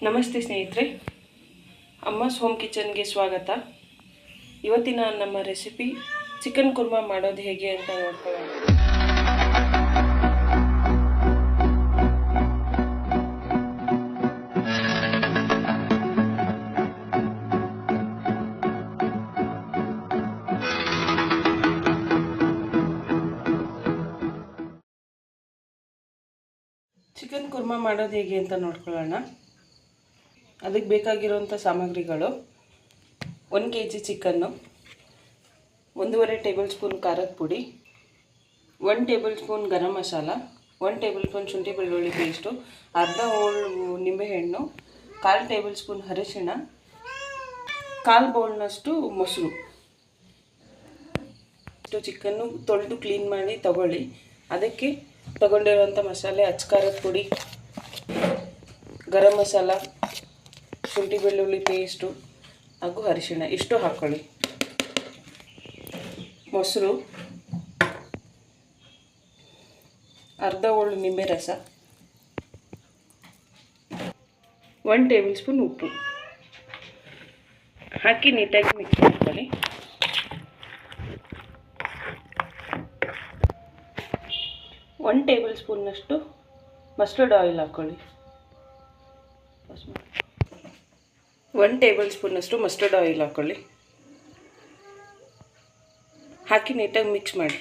ನಮಸ್ತೆ ಸ್ನೇಹಿತರೆ, ಅಮ್ಮಸ್ ಹೋಮ್ ಕಿಚನ್ಗೆ ಸ್ವಾಗತ. ಇವತ್ತಿನ ನಮ್ಮ ರೆಸಿಪಿ ಚಿಕನ್ ಕುರ್ಮಾ ಮಾಡೋದು ಹೇಗೆ ಅಂತ ನೋಡ್ಕೊಳ್ಳೋಣ. ಚಿಕನ್ ಕುರ್ಮಾ ಮಾಡೋದು ಹೇಗೆ ಅಂತ ನೋಡ್ಕೊಳ್ಳೋಣ. ಅದಕ್ಕೆ ಬೇಕಾಗಿರುವಂಥ ಸಾಮಗ್ರಿಗಳು: 1 kg ಚಿಕನ್ನು, 1.5 ಟೇಬಲ್ ಸ್ಪೂನ್ ಖಾರದ ಪುಡಿ, 1 table spoon garam masala, 1 table spoon ಶುಂಠಿ ಬೆಳ್ಳುಳ್ಳಿ ಪೇಸ್ಟು, ಅರ್ಧ ಹೋಳು ನಿಂಬೆಹಣ್ಣು, 1/4 ಟೇಬಲ್ ಸ್ಪೂನ್ ಅರಿಶಿಣ, 1/4 ಬೌಲ್ನಷ್ಟು ಮೊಸರು. ಚಿಕನ್ನು ತೊಳೆದು ಕ್ಲೀನ್ ಮಾಡಿ ತಗೊಳ್ಳಿ. ಅದಕ್ಕೆ ತಗೊಂಡಿರುವಂಥ ಮಸಾಲೆ: ಅಚ್ಚ ಖಾರದ ಪುಡಿ, ಗರಂ ಮಸಾಲ, ಶುಂಠಿ ಬೆಳ್ಳುಳ್ಳಿ ಪೇಸ್ಟು ಹಾಗೂ ಅರಿಶಿಣ ಇಷ್ಟು ಹಾಕ್ಕೊಳ್ಳಿ. ಮೊಸರು, ಅರ್ಧ ಹೋಳು ನಿಂಬೆ ರಸ, 1 ಟೇಬಲ್ ಸ್ಪೂನ್ ಉಪ್ಪು ಹಾಕಿ ನೀಟಾಗಿ ಮಿಕ್ಸ್ ಮಾಡ್ಕೊಳ್ಳಿ. ಒಂದು ಟೇಬಲ್ ಸ್ಪೂನ್ನಷ್ಟು ಮಸ್ಟರ್ಡ್ ಆಯಿಲ್ ಹಾಕ್ಕೊಳ್ಳಿ. 1 ಟೇಬಲ್ ಸ್ಪೂನ್ನಷ್ಟು ಮಸ್ಟರ್ಡ್ ಆಯಿಲ್ ಹಾಕ್ಕೊಳ್ಳಿ. ಹಾಕಿ ನೀಟಾಗಿ ಮಿಕ್ಸ್ ಮಾಡಿ.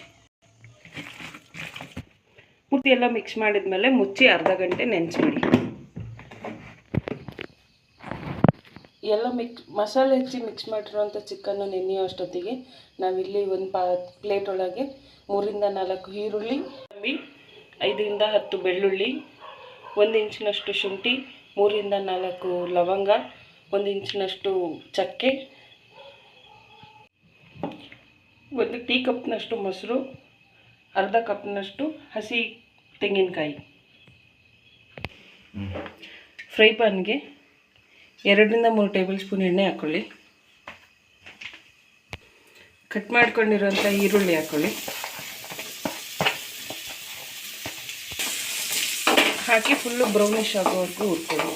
ಪೂರ್ತಿ ಎಲ್ಲ ಮಿಕ್ಸ್ ಮಾಡಿದ್ಮೇಲೆ ಮುಚ್ಚಿ ಅರ್ಧ ಗಂಟೆ ನೆನೆಸ್ಬಿಡಿ. ಎಲ್ಲ ಮಸಾಲೆ ಹೆಚ್ಚಿ ಮಿಕ್ಸ್ ಮಾಡಿರೋಂಥ ಚಿಕನ್ನು ನೆನೆಯೋ ಅಷ್ಟೊತ್ತಿಗೆ ನಾವಿಲ್ಲಿ ಒಂದು ಪ್ಲೇಟ್ ಒಳಗೆ 3 ರಿಂದ 4 ಈರುಳ್ಳಿ, 5 ರಿಂದ 10 ಬೆಳ್ಳುಳ್ಳಿ, 1 ಇಂಚಿನಷ್ಟು ಶುಂಠಿ, 3 ರಿಂದ 4 ಲವಂಗ, 1 ಇಂಚಿನಷ್ಟು ಚಕ್ಕೆ, 1 ಟೀ ಕಪ್ನಷ್ಟು ಮೊಸರು, ಅರ್ಧ ಕಪ್ನಷ್ಟು ಹಸಿ ತೆಂಗಿನಕಾಯಿ. ಫ್ರೈ ಪ್ಯಾನ್ಗೆ 2 ರಿಂದ 3 ಟೇಬಲ್ ಸ್ಪೂನ್ ಎಣ್ಣೆ ಹಾಕ್ಕೊಳ್ಳಿ. ಕಟ್ ಮಾಡ್ಕೊಂಡಿರೋಂಥ ಈರುಳ್ಳಿ ಹಾಕ್ಕೊಳ್ಳಿ. ಹಾಕಿ ಫುಲ್ಲು ಬ್ರೌನಿಷ್ ಆಗೋವರೆಗೂ ಹುರ್ಕೊಳ್ಳಿ.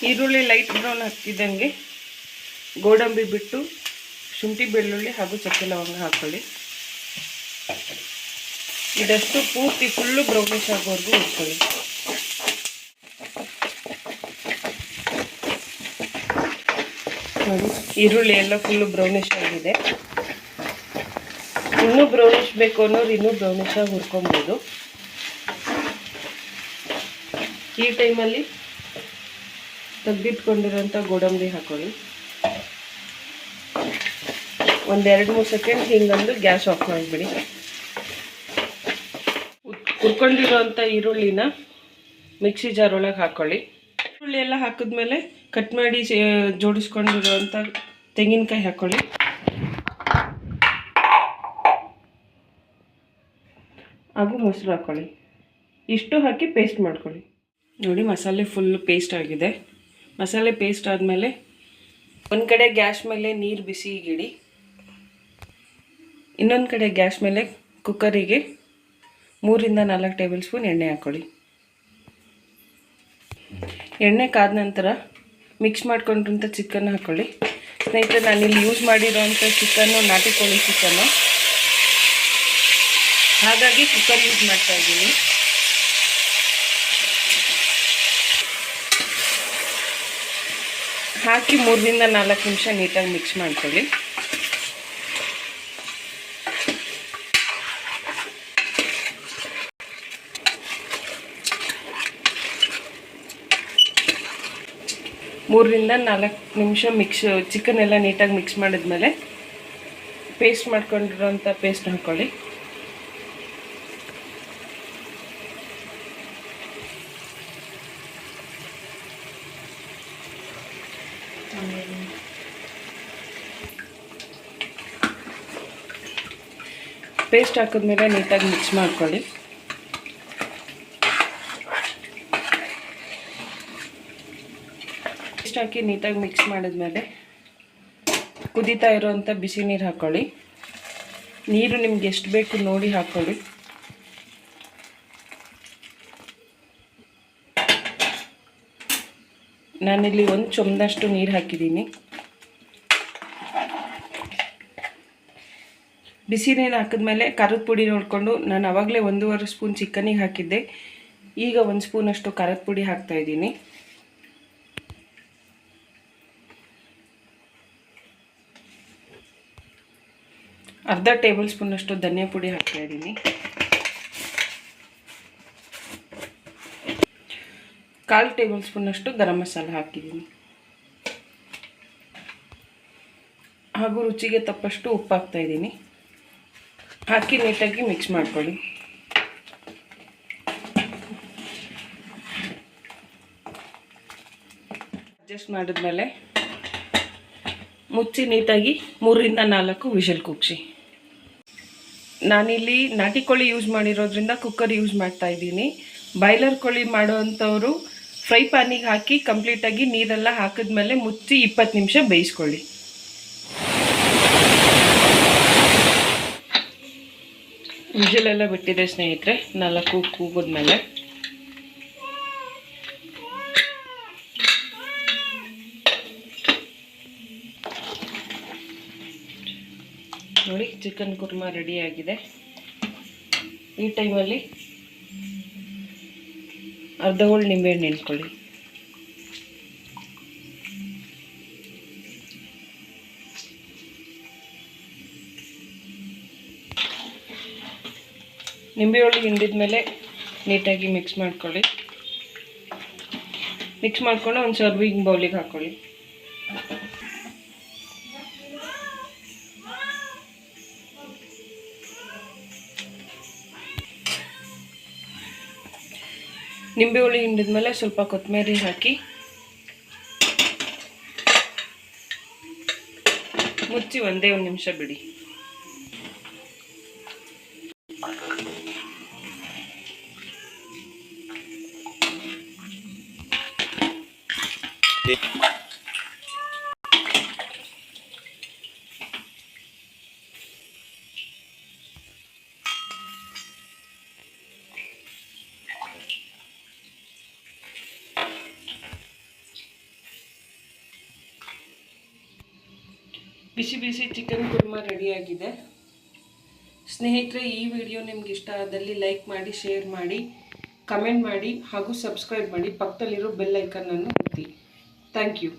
ಈರುಳ್ಳಿ ಲೈಟ್ ಬ್ರೌನ್ ಹಾಕ್ತಿದ್ದಂಗೆ ಗೋಡಂಬಿ ಬಿಟ್ಟು ಶುಂಠಿ ಬೆಳ್ಳುಳ್ಳಿ ಹಾಗೂ ಚಕ್ಕೆ ಲವಂಗ ಹಾಕ್ಕೊಳ್ಳಿ. ಇದಷ್ಟು ಪೂರ್ತಿ ಫುಲ್ಲು ಬ್ರೌನಿಷ್ ಆಗೋವರೆಗೂ ಹುರ್ಕೊಳ್ಳಿ. ನೋಡಿ, ಈರುಳ್ಳಿ ಎಲ್ಲ ಫುಲ್ಲು ಬ್ರೌನಿಷ್ ಆಗಿದೆ. ಇನ್ನೂ ಬ್ರೌನಿಷ್ ಬೇಕು ಅನ್ನೋರು ಇನ್ನೂ ಬ್ರೌನಿಷಾಗಿ ಹುರ್ಕೊಬೋದು. ಈ ಟೈಮಲ್ಲಿ ತೆಗೆದಿಟ್ಕೊಂಡಿರೋಂಥ ಗೋಡಂಬಿ ಹಾಕ್ಕೊಳ್ಳಿ. ಒಂದು 2-3 ಸೆಕೆಂಡ್ ಹಿಂಗಂದು ಗ್ಯಾಸ್ ಆಫ್ ಮಾಡಿಬಿಡಿ. ಹುರ್ಕೊಂಡಿರೋಂಥ ಈರುಳ್ಳಿನ ಮಿಕ್ಸಿ ಜಾರ್ ಒಳಗೆ ಹಾಕ್ಕೊಳ್ಳಿ. ಈರುಳ್ಳಿ ಎಲ್ಲ ಹಾಕಿದ್ಮೇಲೆ ಕಟ್ ಮಾಡಿ ಜೋಡಿಸ್ಕೊಂಡಿರೋಂಥ ತೆಂಗಿನಕಾಯಿ ಹಾಕ್ಕೊಳ್ಳಿ. ಹಾಗೂ ಮೊಸರು ಹಾಕ್ಕೊಳ್ಳಿ. ಇಷ್ಟು ಹಾಕಿ ಪೇಸ್ಟ್ ಮಾಡ್ಕೊಳ್ಳಿ. ನೋಡಿ, ಮಸಾಲೆ ಫುಲ್ಲು ಪೇಸ್ಟ್ ಆಗಿದೆ. ಮಸಾಲೆ ಪೇಸ್ಟ್ ಆದಮೇಲೆ ಒಂದು ಕಡೆ ಗ್ಯಾಸ್ ಮೇಲೆ ನೀರು ಬಿಸಿಗಿಡಿ. ಇನ್ನೊಂದು ಕಡೆ ಗ್ಯಾಸ್ ಮೇಲೆ ಕುಕ್ಕರಿಗೆ 3 ರಿಂದ 4 ಟೇಬಲ್ ಸ್ಪೂನ್ ಎಣ್ಣೆ ಹಾಕ್ಕೊಳ್ಳಿ. ಎಣ್ಣೆ ಕಾದ ನಂತರ ಮಿಕ್ಸ್ ಮಾಡ್ಕೊಂಡಿರೋಂಥ ಚಿಕನ್ ಹಾಕ್ಕೊಳ್ಳಿ. ಸ್ನೇಹಿತರೆ, ನಾನಿಲ್ಲಿ ಯೂಸ್ ಮಾಡಿರೋಂಥ ಚಿಕನ್ನು ನಾಟಿ ಕೋಳಿ ಚಿಕನ್ನು, ಹಾಗಾಗಿ ಕುಕ್ಕರ್ ಯೂಸ್ ಮಾಡ್ತಾ ಇದ್ದೀನಿ. ಹಾಕಿ 3 ರಿಂದ 4 ನಿಮಿಷ ನೀಟಾಗಿ ಮಿಕ್ಸ್ ಮಾಡ್ಕೊಳ್ಳಿ. ಮೂರರಿಂದ 4 ನಿಮಿಷ ಚಿಕನ್ ಎಲ್ಲ ನೀಟಾಗಿ ಮಿಕ್ಸ್ ಮಾಡಿದ್ಮೇಲೆ ಪೇಸ್ಟ್ ಮಾಡ್ಕೊಂಡಿರೋಂಥ ಪೇಸ್ಟ್ ಹಾಕ್ಕೊಳ್ಳಿ. ಪೇಸ್ಟ್ ಹಾಕಿದ್ಮೇಲೆ ನೀಟಾಗಿ ಮಿಕ್ಸ್ ಮಾಡ್ಕೊಳ್ಳಿ. ಪೇಸ್ಟ್ ಹಾಕಿ ನೀಟಾಗಿ ಮಿಕ್ಸ್ ಮಾಡಿದ್ಮೇಲೆ ಕುದೀತಾ ಇರೋವಂಥ ಬಿಸಿ ನೀರು ಹಾಕ್ಕೊಳ್ಳಿ. ನೀರು ನಿಮ್ಗೆ ಎಷ್ಟು ಬೇಕು ನೋಡಿ ಹಾಕ್ಕೊಳ್ಳಿ. ನಾನಿಲ್ಲಿ 1 ಚಮಚದಷ್ಟು ನೀರು ಹಾಕಿದ್ದೀನಿ. ಬಿಸಿ ನೀರು ಹಾಕಿದ್ಮೇಲೆ ಖಾರದ ಪುಡಿ ನೋಡಿಕೊಂಡು ನಾನು ಆವಾಗಲೇ 1.5 ಸ್ಪೂನ್ ಚಿಕನಿಗೆ ಹಾಕಿದ್ದೆ. ಈಗ 1 ಸ್ಪೂನಷ್ಟು ಖಾರದ ಪುಡಿ ಹಾಕ್ತಾಯಿದ್ದೀನಿ. ಅರ್ಧ ಟೇಬಲ್ ಸ್ಪೂನಷ್ಟು ಧನಿಯಾ ಪುಡಿ ಹಾಕ್ತಾಯಿದ್ದೀನಿ. 1/4 ಟೇಬಲ್ ಸ್ಪೂನಷ್ಟು ಗರಂ ಮಸಾಲ ಹಾಕಿದ್ದೀನಿ. ಹಾಗೂ ರುಚಿಗೆ ತಕ್ಕಷ್ಟು ಉಪ್ಪು ಹಾಕ್ತಾಯಿದ್ದೀನಿ. ಹಾಕಿ ನೀಟಾಗಿ ಮಿಕ್ಸ್ ಮಾಡ್ಕೊಳ್ಳಿ. ಅಡ್ಜಸ್ಟ್ ಮಾಡಿದ್ಮೇಲೆ ಮುಚ್ಚಿ ನೀಟಾಗಿ 3 ರಿಂದ 4 ವಿಷಲ್ ಕೂಗಿಸಿ. ನಾನಿಲ್ಲಿ ನಾಟಿ ಕೋಳಿ ಯೂಸ್ ಮಾಡಿರೋದ್ರಿಂದ ಕುಕ್ಕರ್ ಯೂಸ್ ಮಾಡ್ತಾ ಇದ್ದೀನಿ. ಬಾಯ್ಲರ್ ಕೋಳಿ ಮಾಡೋವಂಥವ್ರು ಫ್ರೈ ಪ್ಯಾನಿಗೆ ಹಾಕಿ ಕಂಪ್ಲೀಟಾಗಿ ನೀರೆಲ್ಲ ಹಾಕಿದ್ಮೇಲೆ ಮುಚ್ಚಿ 20 ನಿಮಿಷ ಬೇಯಿಸ್ಕೊಳ್ಳಿ. ವಿಷಲೆಲ್ಲ ಬಿಟ್ಟಿದೆ ಸ್ನೇಹಿತರೆ. 4 ಕೂಗಿದ್ಮೇಲೆ ನೋಡಿ ಚಿಕನ್ ಕುರ್ಮಾ ರೆಡಿಯಾಗಿದೆ. ಈ ಟೈಮಲ್ಲಿ ಅರ್ಧ ಹೋಳು ನಿಂಬೆಹಣ್ಣು ನೆನ್ಕೊಳ್ಳಿ. ನಿಂಬೆ ಹುಳಿ ಹಿಂಡಿದ್ಮೇಲೆ ನೀಟಾಗಿ ಮಿಕ್ಸ್ ಮಾಡ್ಕೊಳ್ಳಿ. ಮಿಕ್ಸ್ ಮಾಡ್ಕೊಂಡು ಒಂದು ಸರ್ವಿಂಗ್ ಬೌಲಿಗೆ ಹಾಕ್ಕೊಳ್ಳಿ. ನಿಂಬೆ ಹುಳಿ ಹಿಂಡಿದ್ಮೇಲೆ ಸ್ವಲ್ಪ ಕೊತ್ತಂಬರಿ ಹಾಕಿ ಮುಚ್ಚಿ 1 ನಿಮಿಷ ಬಿಡಿ. ಬಿಸಿ ಬಿಸಿ ಚಿಕನ್ ಕುರ್ಮಾ ರೆಡಿಯಾಗಿದೆ ಸ್ನೇಹಿತರೆ. ಈ ವಿಡಿಯೋ ನಿಮ್ಗೆ ಇಷ್ಟ ಆದಲ್ಲಿ ಲೈಕ್ ಮಾಡಿ, ಶೇರ್ ಮಾಡಿ, ಕಮೆಂಟ್ ಮಾಡಿ ಹಾಗೂ ಸಬ್ಸ್ಕ್ರೈಬ್ ಮಾಡಿ. ಪಕ್ಕದಲ್ಲಿರೋ ಬೆಲ್ ಐಕನ್ ಅನ್ನು ಒತ್ತಿ. Thank you.